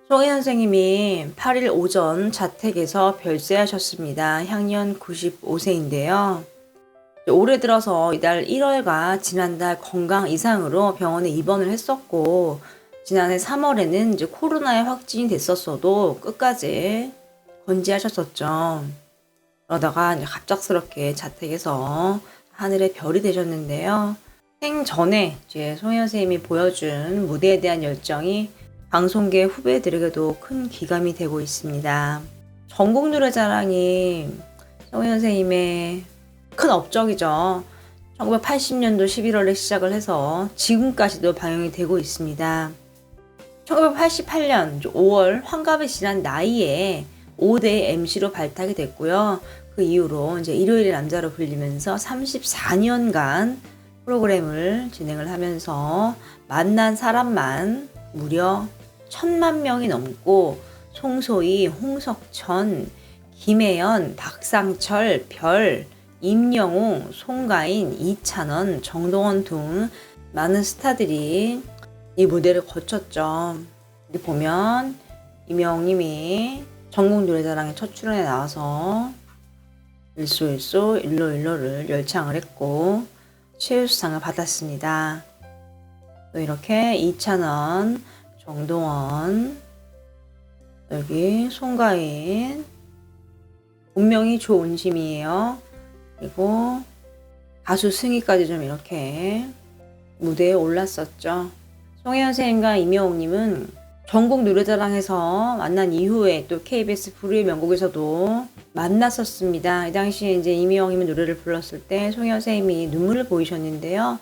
송혜 선생님이 8일 오전 자택에서 별세하셨습니다. 향년 95세인데요. 올해 들어서 이달 1월과 지난달 건강 이상으로 병원에 입원을 했었고, 지난해 3월에는 이제 코로나에 확진이 됐었어도 끝까지 건재하셨었죠. 그러다가 이제 갑작스럽게 자택에서 하늘의 별이 되셨는데요. 생전에 이제 송혜 선생님이 보여준 무대에 대한 열정이 방송계 후배들에게도 큰 귀감이 되고 있습니다. 전국 노래자랑이 송혜 선생님의 큰 업적이죠. 1980년도 11월에 시작을 해서 지금까지도 방영이 되고 있습니다. 1988년 5월 환갑이 지난 나이에 5대 MC로 발탁이 됐고요. 그 이후로 이제 일요일의 남자로 불리면서 34년간 프로그램을 진행을 하면서 만난 사람만 무려 1000만 명이 넘고 송소희, 홍석천, 김혜연, 박상철, 별, 임영웅, 송가인, 이찬원, 정동원 등 많은 스타들이 이 무대를 거쳤죠. 여기 보면 임영웅님이 전국 노래자랑에 첫 출연에 나와서 일소일소 일로일로를 열창을 했고 최우수상을 받았습니다. 또 이렇게 이찬원, 정동원, 여기 송가인, 본명이 조은심이에요. 그리고 가수 승희까지 좀 이렇게 무대에 올랐었죠. 송혜 선생님과 임영웅님은 전국 노래자랑에서 만난 이후에 또 KBS 불후의 명곡에서도 만났었습니다. 이 당시에 이제 임영웅님이 노래를 불렀을 때 송혜 선생님이 눈물을 보이셨는데요.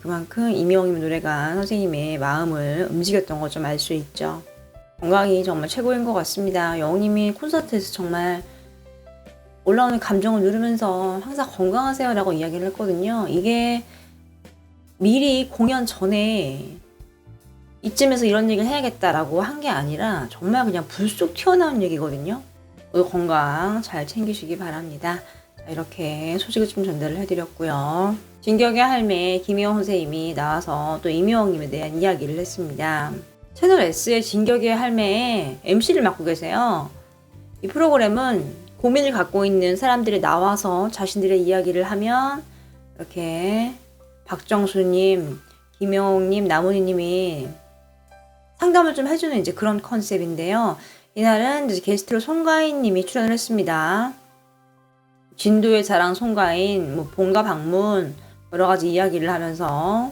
그만큼 임영웅님 노래가 선생님의 마음을 움직였던 거 좀 알 수 있죠. 건강이 정말 최고인 것 같습니다. 영웅님이 콘서트에서 정말 올라오는 감정을 누르면서 항상 건강하세요 라고 이야기를 했거든요. 이게 미리 공연 전에 이쯤에서 이런 얘기를 해야겠다라고 한 게 아니라 정말 그냥 불쑥 튀어나온 얘기거든요. 모두 건강 잘 챙기시기 바랍니다. 자, 이렇게 소식을 좀 전달을 해드렸고요. 진격의 할매 김혜영 선생님이 나와서 또 임영웅님에 대한 이야기를 했습니다. 채널 S의 진격의 할매에 MC를 맡고 계세요. 이 프로그램은 고민을 갖고 있는 사람들이 나와서 자신들의 이야기를 하면 이렇게 박정수님, 김영웅님, 나문희님이 상담을 좀 해주는 이제 그런 컨셉인데요. 이날은 이제 게스트로 송가인님이 출연을 했습니다. 진도의 자랑 송가인, 뭐 본가 방문 여러 가지 이야기를 하면서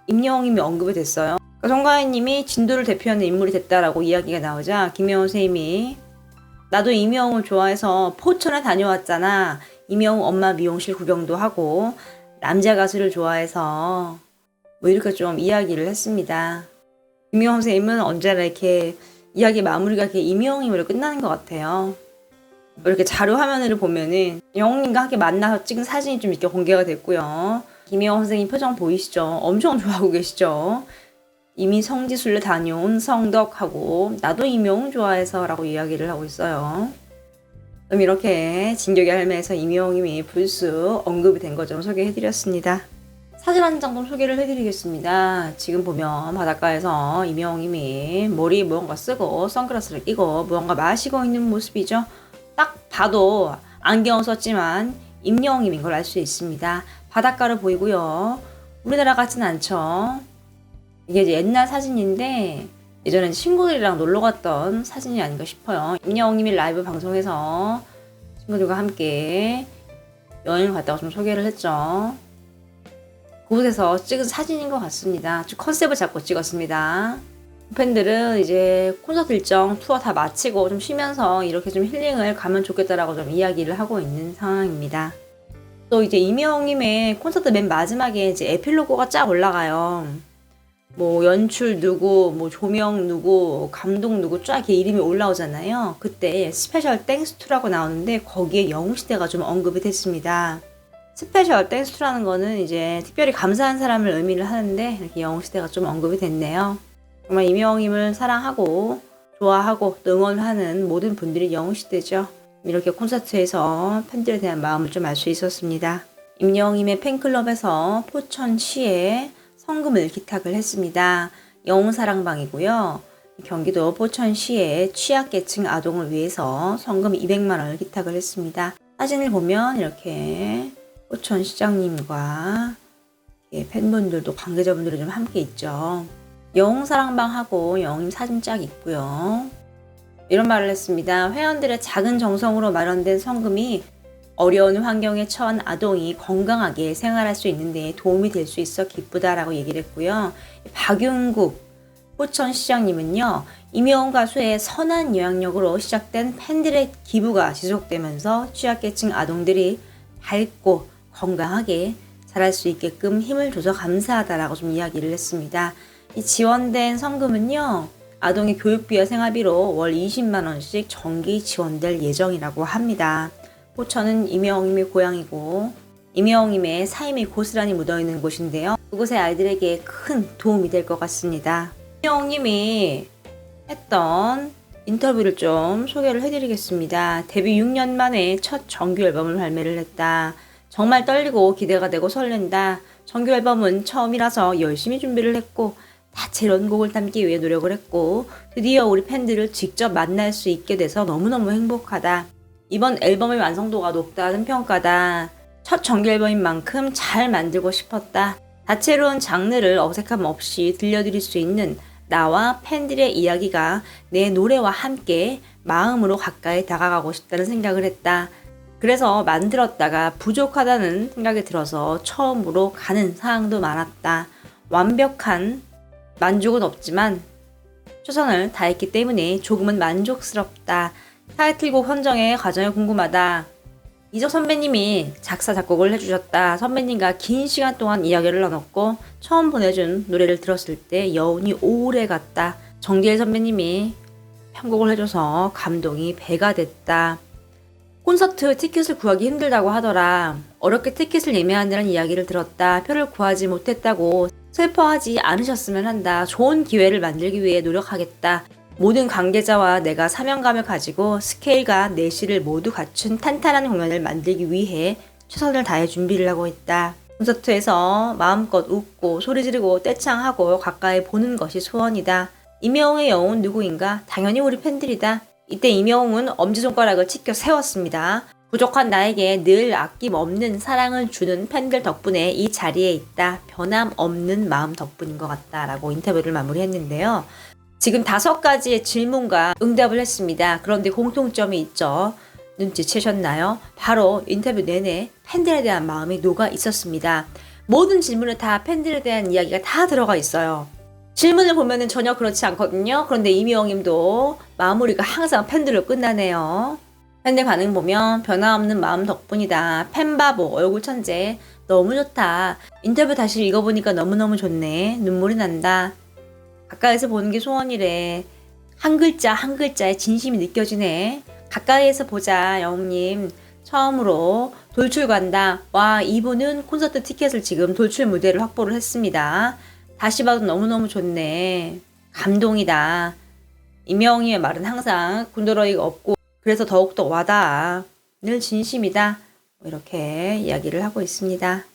임영웅님이 언급이 됐어요. 그러니까 송가인님이 진도를 대표하는 인물이 됐다라고 이야기가 나오자 김영웅 선생님이 나도 임영웅을 좋아해서 포천에 다녀왔잖아. 임영웅 엄마 미용실 구경도 하고 남자 가수를 좋아해서 뭐 이렇게 좀 이야기를 했습니다. 임영웅 선생님은 언제나 이렇게 이야기 마무리가 이렇게 임영웅님으로 끝나는 것 같아요. 이렇게 자료 화면을 보면은 영웅님과 함께 만나서 찍은 사진이 좀 이렇게 공개가 됐고요. 김영웅 선생님 표정 보이시죠? 엄청 좋아하고 계시죠? 이미 성지순례 다녀온 성덕하고 나도 임영웅 좋아해서 라고 이야기를 하고 있어요. 그럼 이렇게 진격의 할매에서 임영웅님이 불쑥 언급이 된 것 좀 소개해드렸습니다. 사진 한 장 좀 소개를 해드리겠습니다. 지금 보면 바닷가에서 임영웅님이 머리에 무언가 쓰고 선글라스를 끼고 무언가 마시고 있는 모습이죠. 딱 봐도 안경을 썼지만 임영웅님인 걸 알 수 있습니다. 바닷가를 보이고요. 우리나라 같진 않죠. 이게 이제 옛날 사진인데 예전에 친구들이랑 놀러 갔던 사진이 아닌가 싶어요. 임영웅님이 라이브 방송에서 친구들과 함께 여행을 갔다고 좀 소개를 했죠. 그곳에서 찍은 사진인 것 같습니다. 컨셉을 잡고 찍었습니다. 팬들은 이제 콘서트 일정 투어 다 마치고 좀 쉬면서 이렇게 좀 힐링을 가면 좋겠다라고 좀 이야기를 하고 있는 상황입니다. 또 이제 임영웅님의 콘서트 맨 마지막에 이제 에필로그가 쫙 올라가요. 뭐 연출 누구, 뭐 조명 누구, 감독 누구 쫙 이렇게 이름이 올라오잖아요. 그때 스페셜 땡스2라고 나오는데 거기에 영웅시대가 좀 언급이 됐습니다. 스페셜 땡스2라는 거는 이제 특별히 감사한 사람을 의미를 하는데 이렇게 영웅시대가 좀 언급이 됐네요. 정말 임영웅님을 사랑하고 좋아하고 응원하는 모든 분들이 영웅시대죠. 이렇게 콘서트에서 팬들에 대한 마음을 좀 알 수 있었습니다. 임영웅님의 팬클럽에서 포천시에 성금을 기탁을 했습니다. 영웅사랑방이고요. 경기도 포천시의 취약계층 아동을 위해서 성금 200만 원을 기탁을 했습니다. 사진을 보면 이렇게 포천시장님과 팬분들도 관계자분들이 좀 함께 있죠. 영웅사랑방하고 영웅님 사진 짝 있고요. 이런 말을 했습니다. 회원들의 작은 정성으로 마련된 성금이 어려운 환경에 처한 아동이 건강하게 생활할 수 있는 데 도움이 될 수 있어 기쁘다라고 얘기를 했고요. 박윤국 포천시장님은요. 임영웅 가수의 선한 영향력으로 시작된 팬들의 기부가 지속되면서 취약계층 아동들이 밝고 건강하게 자랄 수 있게끔 힘을 줘서 감사하다라고 좀 이야기를 했습니다. 이 지원된 성금은요. 아동의 교육비와 생활비로 월 20만 원씩 정기 지원될 예정이라고 합니다. 포천은 임영웅님의 고향이고 임영웅님의 삶이 고스란히 묻어있는 곳인데요. 그곳의 아이들에게 큰 도움이 될 것 같습니다. 임영웅님이 했던 인터뷰를 좀 소개를 해드리겠습니다. 데뷔 6년 만에 첫 정규 앨범을 발매를 했다. 정말 떨리고 기대가 되고 설렌다. 정규 앨범은 처음이라서 열심히 준비를 했고 다채로운 곡을 담기 위해 노력을 했고 드디어 우리 팬들을 직접 만날 수 있게 돼서 너무너무 행복하다. 이번 앨범의 완성도가 높다는 평가다. 첫 정규 앨범인 만큼 잘 만들고 싶었다. 다채로운 장르를 어색함 없이 들려드릴 수 있는 나와 팬들의 이야기가 내 노래와 함께 마음으로 가까이 다가가고 싶다는 생각을 했다. 그래서 만들었다가 부족하다는 생각이 들어서 처음으로 가는 상황도 많았다. 완벽한 만족은 없지만 최선을 다했기 때문에 조금은 만족스럽다. 타이틀곡 선정의 과정이 궁금하다. 이적 선배님이 작사 작곡을 해주셨다. 선배님과 긴 시간 동안 이야기를 나눴고 처음 보내준 노래를 들었을 때 여운이 오래 갔다. 정재일 선배님이 편곡을 해줘서 감동이 배가 됐다. 콘서트 티켓을 구하기 힘들다고 하더라. 어렵게 티켓을 예매한다는 이야기를 들었다. 표를 구하지 못했다고 슬퍼하지 않으셨으면 한다. 좋은 기회를 만들기 위해 노력하겠다. 모든 관계자와 내가 사명감을 가지고 스케일과 내실을 모두 갖춘 탄탄한 공연을 만들기 위해 최선을 다해 준비를 하고 있다. 콘서트에서 마음껏 웃고 소리 지르고 떼창하고 가까이 보는 것이 소원이다. 임영웅의 영웅은 누구인가? 당연히 우리 팬들이다. 이때 임영웅은 엄지손가락을 치켜 세웠습니다. 부족한 나에게 늘 아낌없는 사랑을 주는 팬들 덕분에 이 자리에 있다. 변함없는 마음 덕분인 것 같다. 라고 인터뷰를 마무리했는데요. 지금 5가지의 질문과 응답을 했습니다. 그런데 공통점이 있죠. 눈치채셨나요? 바로 인터뷰 내내 팬들에 대한 마음이 녹아 있었습니다. 모든 질문에 다 팬들에 대한 이야기가 다 들어가 있어요. 질문을 보면은 전혀 그렇지 않거든요. 그런데 이미영님도 마무리가 항상 팬들로 끝나네요. 팬들 반응 보면 변화없는 마음 덕분이다. 팬바보, 얼굴 천재, 너무 좋다. 인터뷰 다시 읽어보니까 너무너무 좋네. 눈물이 난다. 가까이서 보는 게 소원이래. 한 글자 한 글자에 진심이 느껴지네. 가까이에서 보자 영웅님. 처음으로 돌출 간다. 와, 이분은 콘서트 티켓을 지금 돌출 무대를 확보를 했습니다. 다시 봐도 너무너무 좋네. 감동이다. 임영웅의 말은 항상 군더러기가 없고 그래서 더욱더 와닿아. 늘 진심이다. 이렇게 이야기를 하고 있습니다.